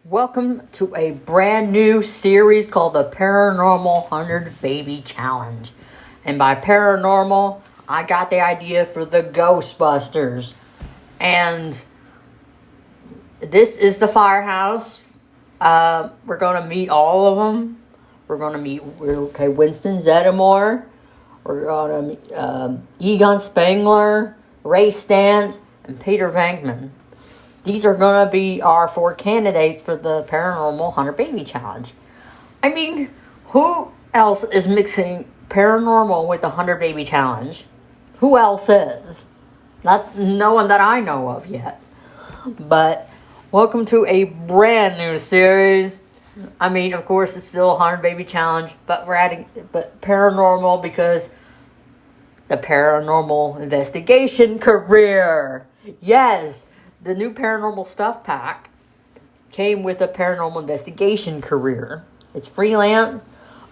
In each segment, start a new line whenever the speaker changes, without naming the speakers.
Welcome to a brand new series called the Paranormal 100 Baby Challenge. And by paranormal, I got the idea for the Ghostbusters. And this is the firehouse. We're going to meet all of them. We're going to meet Winston Zeddemore. We're going to meet Egon Spengler, Ray Stantz, and Peter Venkman. These are going to be our 4 candidates for the Paranormal 100 Baby Challenge. I mean, who else is mixing Paranormal with the 100 Baby Challenge? Who else is? No one that I know of yet. But welcome to a brand new series. I mean, of course, it's still a 100 Baby Challenge, but we're adding Paranormal because the Paranormal Investigation career. Yes. The new Paranormal Stuff Pack came with a Paranormal Investigation career. It's freelance,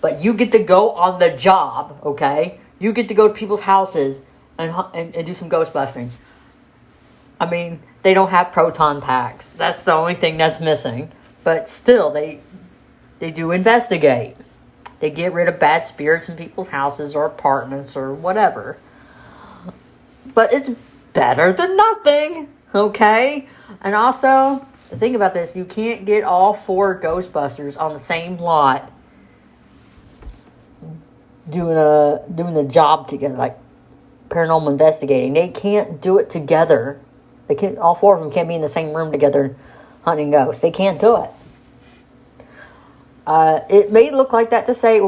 but you get to go on the job, okay? You get to go to people's houses and do some ghost busting. I mean, they don't have proton packs. That's the only thing that's missing. But still, they do investigate. They get rid of bad spirits in people's houses or apartments or whatever. But it's better than nothing. Okay? And also, the thing about this, you can't get all 4 Ghostbusters on the same lot doing a job together, like paranormal investigating. They can't do it together. All 4 of them can't be in the same room together hunting ghosts. They can't do it. It may look like that to say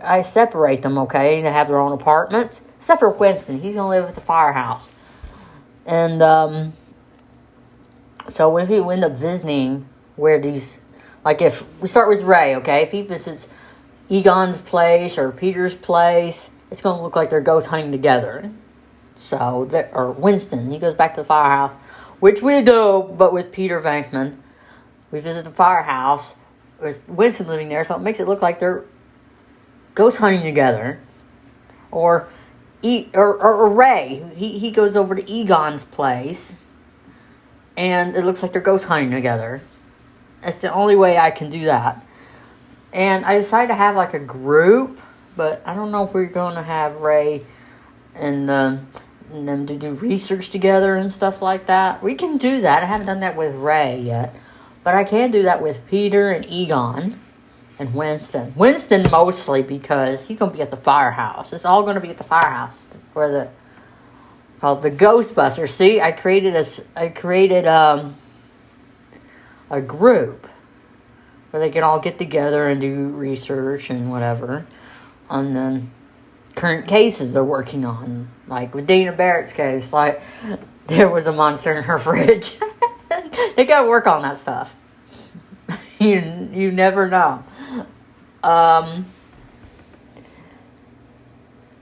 I separate them, okay? They have their own apartments. Except for Winston. He's going to live at the firehouse. And, so if you end up visiting where these, like if we start with Ray, okay, if he visits Egon's place or Peter's place, it's going to look like they're ghost hunting together. So, or Winston, he goes back to the firehouse, which we do, but with Peter Venkman. We visit the firehouse with Winston living there, so it makes it look like they're ghost hunting together. Or Ray, he goes over to Egon's place, and it looks like they're ghost hunting together. That's the only way I can do that. And I decided to have like a group, but I don't know if we're going to have Ray and them to do research together and stuff like that. We can do that. I haven't done that with Ray yet, but I can do that with Peter and Egon. And Winston. Winston mostly because he's going to be at the firehouse. It's all going to be at the firehouse. Called the Ghostbusters. See, I created a group where they can all get together and do research and whatever on the current cases they're working on. Like with Dana Barrett's case, like there was a monster in her fridge. They got to work on that stuff. You never know.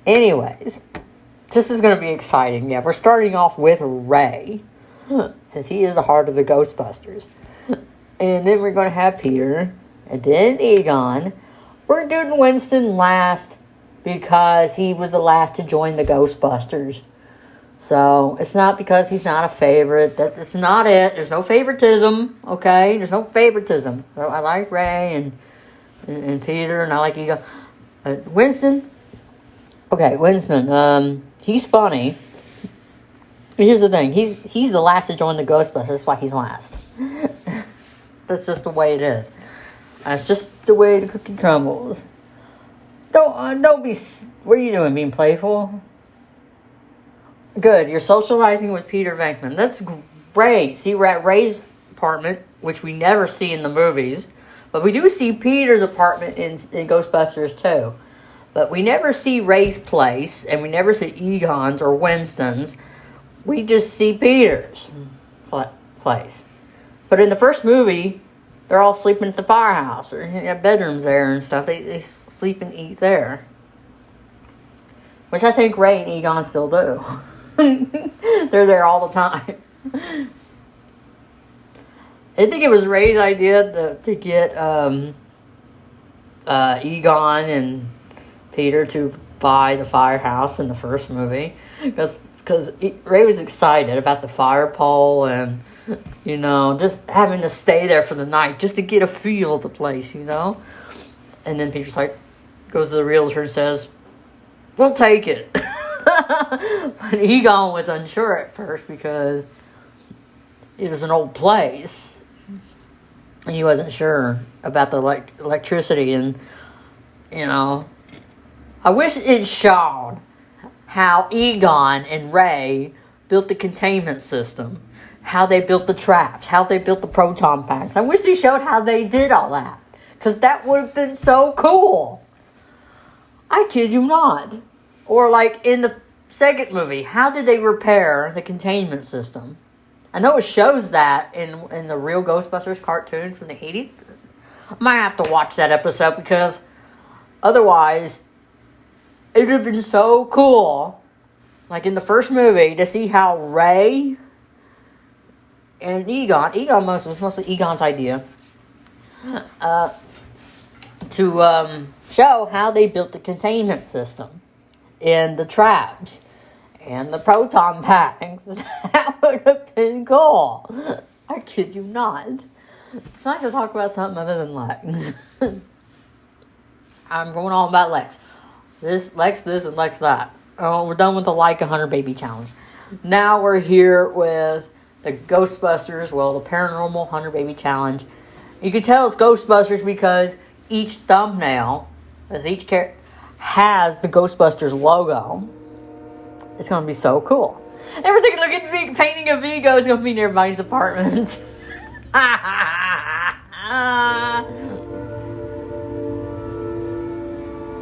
Anyways, this is going to be exciting. Yeah, we're starting off with Ray, since he is the heart of the Ghostbusters. And then we're going to have Peter, and then Egon. We're doing Winston last, because he was the last to join the Ghostbusters. So, it's not because he's not a favorite. That's not it. There's no favoritism, okay? There's no favoritism. I like Ray and Peter, and I like Egon. Winston? Okay, Winston, he's funny. Here's the thing. He's the last to join the Ghostbusters. That's why he's last. That's just the way it is. That's just the way the cookie crumbles. Don't be... What are you doing, being playful? Good, you're socializing with Peter Venkman. That's great. See, we're at Ray's apartment, which we never see in the movies. But we do see Peter's apartment in Ghostbusters too. But we never see Ray's place, and we never see Egon's or Winston's. We just see Peter's place. But in the first movie, they're all sleeping at the firehouse. They have bedrooms there and stuff. They sleep and eat there. Which I think Ray and Egon still do. They're there all the time. I think it was Ray's idea to get Egon and Peter to buy the firehouse in the first movie. Because Ray was excited about the fire pole and You know, just having to stay there for the night just to get a feel of the place, you know? And then Peter's like, goes to the realtor and says, we'll take it. But Egon was unsure at first because it was an old place. And he wasn't sure about the electricity. And, you know, I wish it showed how Egon and Ray built the containment system. How they built the traps. How they built the proton packs. I wish they showed how they did all that. Because that would have been so cool. I kid you not. Or like in the second movie, how did they repair the containment system? I know it shows that in the real Ghostbusters cartoon from the 80s. I might have to watch that episode because otherwise it would have been so cool. Like in the first movie to see how Ray and Egon was mostly Egon's idea, to show how they built the containment system and the traps and the proton packs. That would have been cool. I kid you not. It's nice to talk about something other than Lex. I'm going on about Lex. Lex this, and Lex that. Oh, we're done with the Like 100 Baby Challenge. Now we're here with the Ghostbusters, the Paranormal 100 Baby Challenge. You can tell it's Ghostbusters because each thumbnail, as each character, has the Ghostbusters logo. It's going to be so cool. And we're taking a look at the painting of Vigo. It's going to be in everybody's apartment.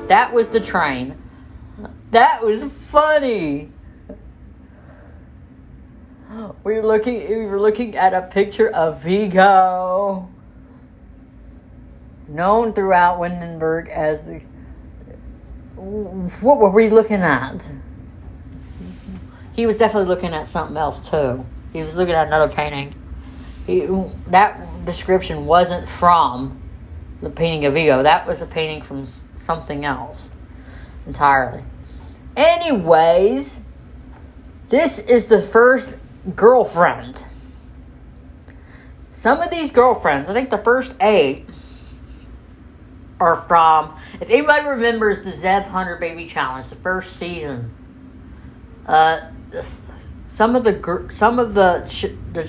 That was the train. That was funny. We were looking at a picture of Vigo, known throughout Windenburg as the... What were we looking at? He was definitely looking at something else too. He was looking at another painting. That description wasn't from the painting of Vigo. That was a painting from something else entirely. Anyways, this is the first girlfriend. Some of these girlfriends, I think the first 8 are from, if anybody remembers the Zeb 100 Baby Challenge, the first season, some of the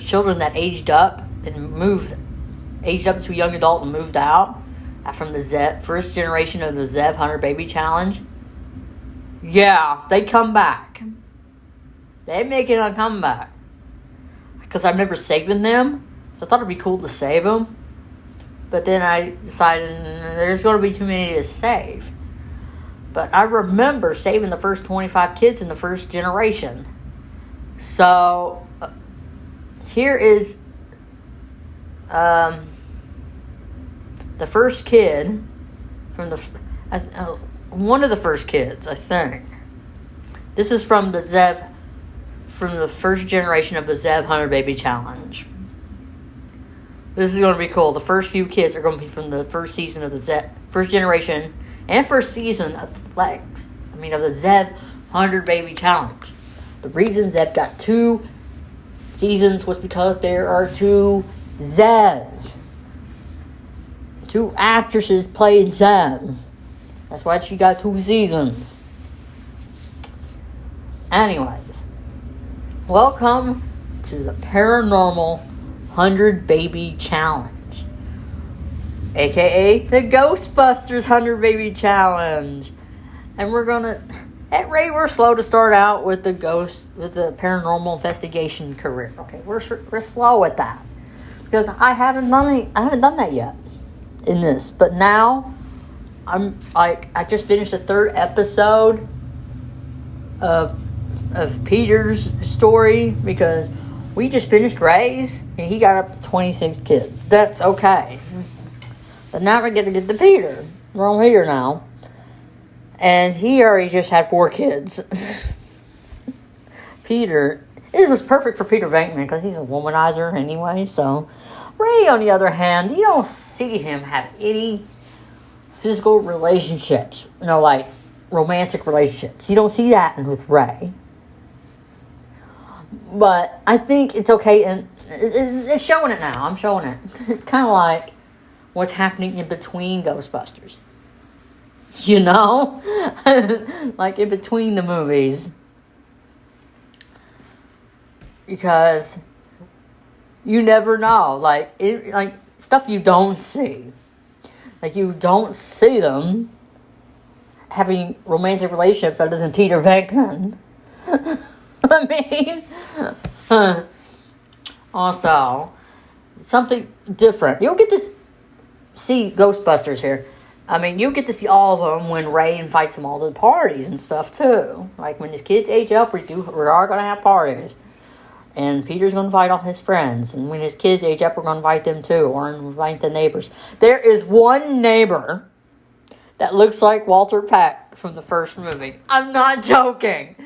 children that aged up to a young adult and moved out from the first generation of the Zeb 100 Baby Challenge, yeah, they come back. They make it a comeback. Because I remember saving them, so I thought it'd be cool to save them. But then I decided there's going to be too many to save. But I remember saving the first 25 kids in the first generation. So, here is the first kid from one of the first kids, I think. This is from the first generation of the Zeb 100 Baby Challenge. This is going to be cool. The first few kids are going to be from the first season of the first generation and first season of the Zeb 100 Baby Challenge. The reason Zeb got 2 seasons was because there are 2 Zebs. 2 actresses played Zeb. That's why she got 2 seasons. Anyways, welcome to the Paranormal 100 Baby Challenge, aka the Ghostbusters 100 Baby Challenge. And at rate, we're slow to start out with the paranormal investigation career. Okay, we're slow at that because I haven't done that yet in this. But now I just finished the 3rd episode of Peter's story because we just finished Ray's and he got up to 26 kids. That's okay. But now we're going to get to Peter. We're on here now. And he already just had 4 kids. Peter, it was perfect for Peter Venkman because he's a womanizer anyway. So Ray, on the other hand, you don't see him have any physical relationships. Like romantic relationships. You don't see that with Ray. But I think it's okay, and It's showing it now. I'm showing it. It's kind of like what's happening in between Ghostbusters. You know? Like in between the movies. Because you never know. Like stuff you don't see. Like you don't see them having romantic relationships other than Peter Venkman. I mean, also, something different. You'll get to see Ghostbusters here. I mean, you'll get to see all of them when Ray invites them all to the parties and stuff, too. Like, when his kids age up, we are going to have parties. And Peter's going to invite all his friends. And when his kids age up, we're going to invite them, too. Or invite the neighbors. There is one neighbor that looks like Walter Peck from the first movie. I'm not joking.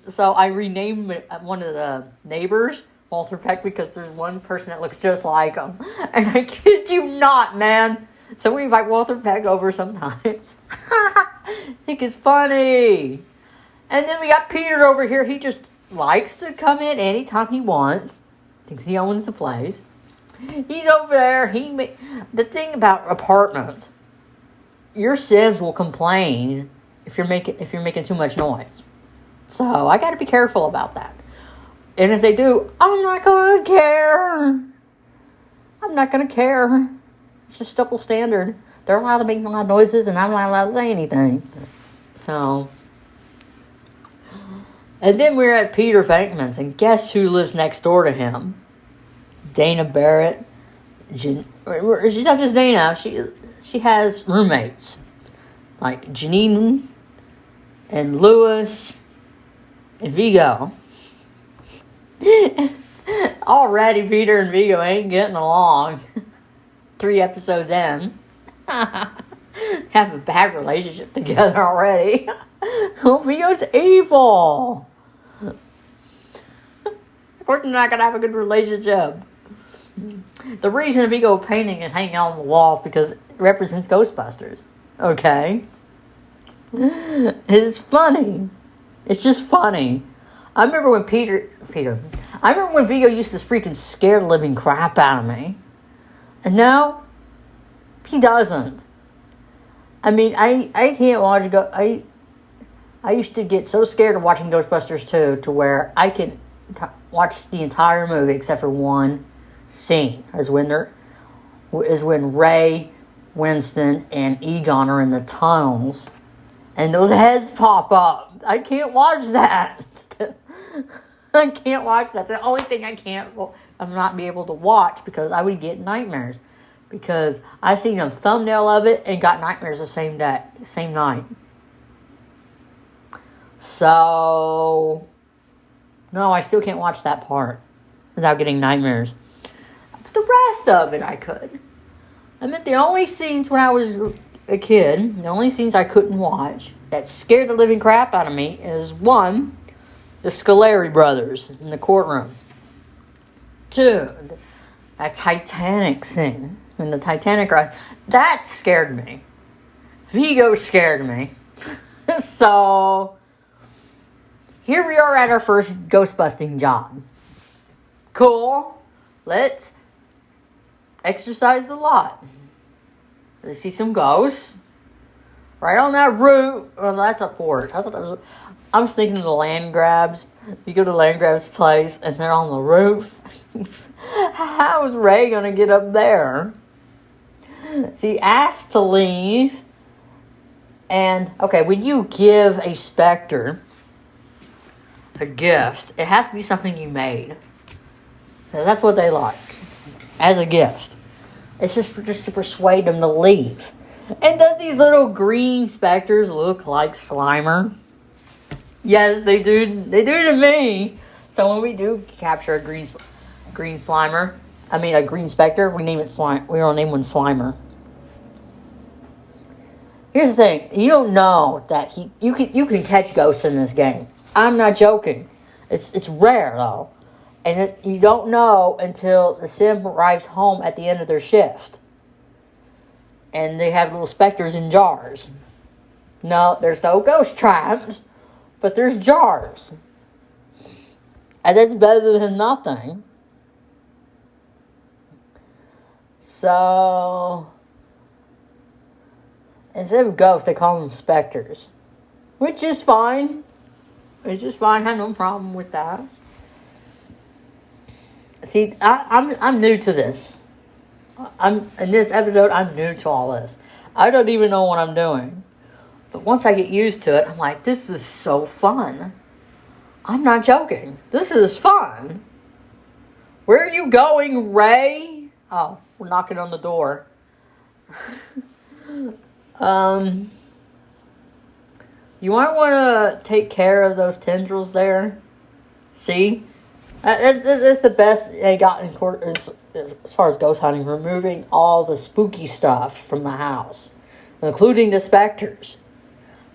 So I renamed one of the neighbors Walter Peck because there's one person that looks just like him. And I kid you not, man. So we invite Walter Peck over sometimes. I think it's funny. And then we got Peter over here. He just likes to come in anytime he wants. Thinks he owns the place. He's over there. The thing about apartments, your Sims will complain if you're making too much noise. So I got to be careful about that. And if they do, I'm not going to care. I'm not going to care. It's just double standard. They're allowed to make loud noises, and I'm not allowed to say anything. So, and then we're at Peter Venkman's, and guess who lives next door to him? Dana Barrett. She's not just Dana. She has roommates like Janine and Lewis and Vigo. Already Peter and Vigo ain't getting along. 3 episodes in. Have a bad relationship together already. Vigo's evil. Of course they're not going to have a good relationship. The reason Vigo painting is hanging on the walls because it represents Ghostbusters. Okay? It's funny. It's just funny. I remember when I remember when Vigo used to freaking scare the living crap out of me. And now, he doesn't. I mean, I can't watch I used to get so scared of watching Ghostbusters 2 to where I can watch the entire movie except for one scene. Is when Ray, Winston, and Egon are in the tunnels and those heads pop up. I can't watch that. I can't watch that. That's the only thing I'm not be able to watch because I would get nightmares. Because I seen a thumbnail of it and got nightmares the same night. So, no, I still can't watch that part without getting nightmares. But the rest of it I could. I meant the only scenes when I was a kid, the only scenes I couldn't watch that scared the living crap out of me is 1, the Scoleri brothers in the courtroom. 2, a Titanic scene. In the Titanic ride. That scared me. Vigo scared me. So, here we are at our first ghost-busting job. Cool. Let's exercise the lot. Let's see some ghosts. Right on that roof. Oh, that's a port. I was thinking of the land grabs. You go to land grab's place and they're on the roof. How is Ray going to get up there? See, asked to leave. And, okay, when you give a specter a gift, it has to be something you made. Because that's what they like. As a gift. It's just to persuade them to leave. And does these little green specters look like Slimer? Yes, they do. They do to me. So when we do capture a green Slimer, a green specter, we name it Slime. We don't name one Slimer. Here's the thing: you don't know that you can catch ghosts in this game. I'm not joking. It's rare though, and you don't know until the sim arrives home at the end of their shift, and they have little specters in jars. No, there's no ghost traps, but there's jars, and that's better than nothing. So, instead of ghosts, they call them specters. Which is fine. I have no problem with that. See, I'm new to this. In this episode, I'm new to all this. I don't even know what I'm doing. But once I get used to it, I'm like, this is so fun. I'm not joking. This is fun. Where are you going, Ray? Oh, we're knocking on the door. You might want to take care of those tendrils there. See? That's the best they got in court as far as ghost hunting. Removing all the spooky stuff from the house. Including the specters.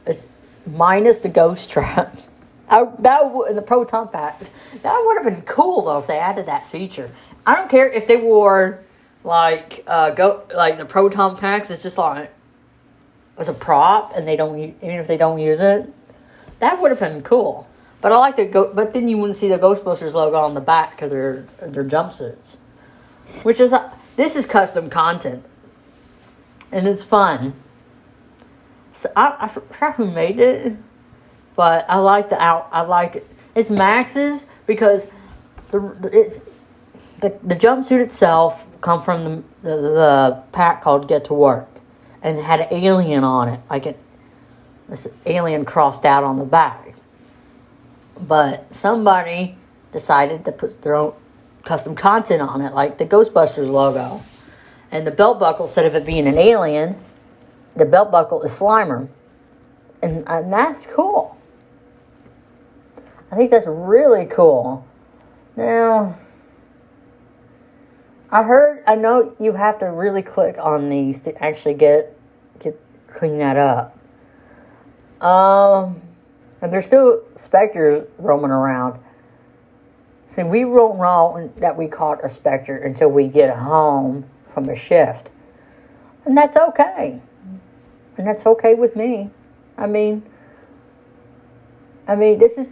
It's minus the ghost traps. The proton packs. That would have been cool though if they added that feature. I don't care if they wore like the proton packs. It's just like as a prop, and even if they don't use it, that would have been cool. But I like but then you wouldn't see the Ghostbusters logo on the back of their jumpsuits, which is this is custom content, and it's fun. So I forgot who made it, but I like I like it. It's Max's because the jumpsuit itself come from the pack called Get to Work, and it had an alien on it, this alien crossed out on the back. But somebody decided to put their own custom content on it, like the Ghostbusters logo. And the belt buckle, instead of it being an alien, the belt buckle is Slimer. And that's cool. I think that's really cool. Now, I know you have to really click on these to actually clean that up. And there's still specters roaming around. See, we won't know that we caught a specter until we get home from a shift. And that's okay. And that's okay with me. I mean, this is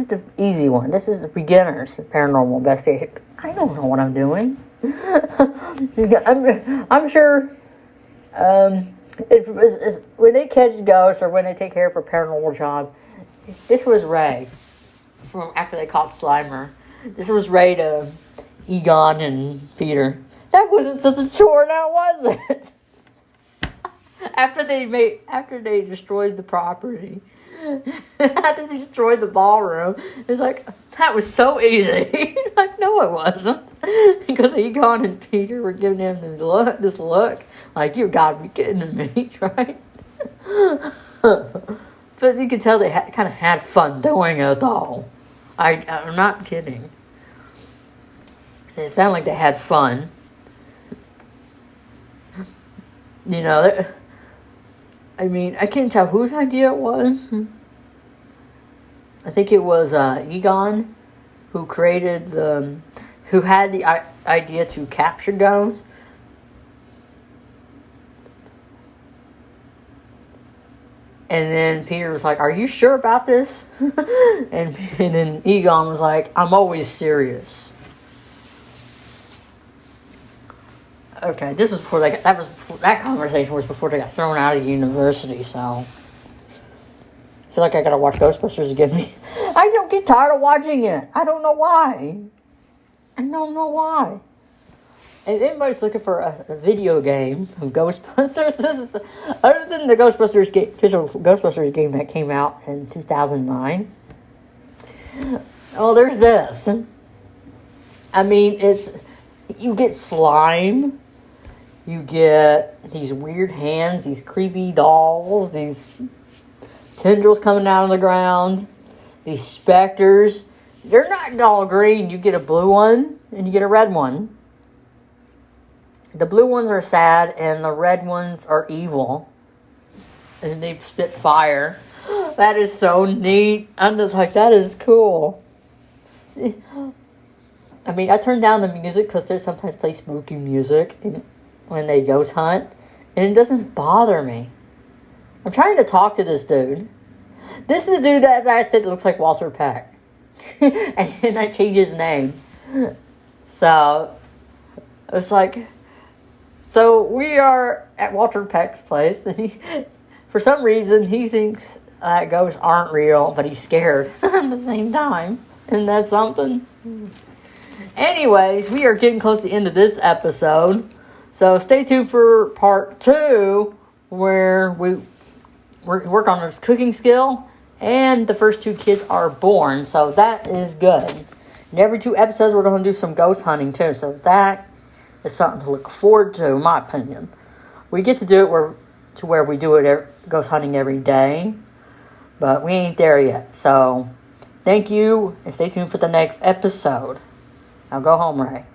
the easy one. This is the beginners paranormal investigation. I don't know what I'm doing. I'm sure when they catch ghosts or when they take care of a paranormal job, this was Ray from after they caught Slimer. This was Ray to Egon and Peter. That wasn't such a chore now, was it? After they destroyed the property. After they destroyed the ballroom, it's like, that was so easy. Like, no, it wasn't. Because Egon and Peter were giving him this look, like, you gotta be kidding me, right? But you could tell they kind of had fun doing it, though. I'm not kidding. It sounded like they had fun. You know, I can't tell whose idea it was. I think it was Egon who who had the idea to capture ghosts. And then Peter was like, "Are you sure about this?" and then Egon was like, "I'm always serious." Okay, this was before that conversation was before they got thrown out of university, so I feel like I gotta watch Ghostbusters again. I don't get tired of watching it. I don't know why. If anybody's looking for a video game of Ghostbusters, other than the official Ghostbusters game that came out in 2009. Oh, there's this. You get slime. You get these weird hands, these creepy dolls, these tendrils coming out of the ground, these specters. They're not all green. You get a blue one, and you get a red one. The blue ones are sad, and the red ones are evil. And they spit fire. That is so neat. I'm just like, that is cool. I turn down the music because they sometimes play spooky music when they ghost hunt, and it doesn't bother me. I'm trying to talk to this dude. This is the dude that I said looks like Walter Peck. And I changed his name. So, it's like, So we are at Walter Peck's place, and for some reason, he thinks ghosts aren't real, but he's scared at the same time. Isn't that something? Anyways, we are getting close to the end of this episode, so stay tuned for part 2, where we work on his cooking skill, and the first 2 kids are born, so that is good. In every 2 episodes, we're going to do some ghost hunting too, so that is something to look forward to, in my opinion. We get to do it where we do it ghost hunting every day, but we ain't there yet. So, thank you, and stay tuned for the next episode. Now go home, Ray.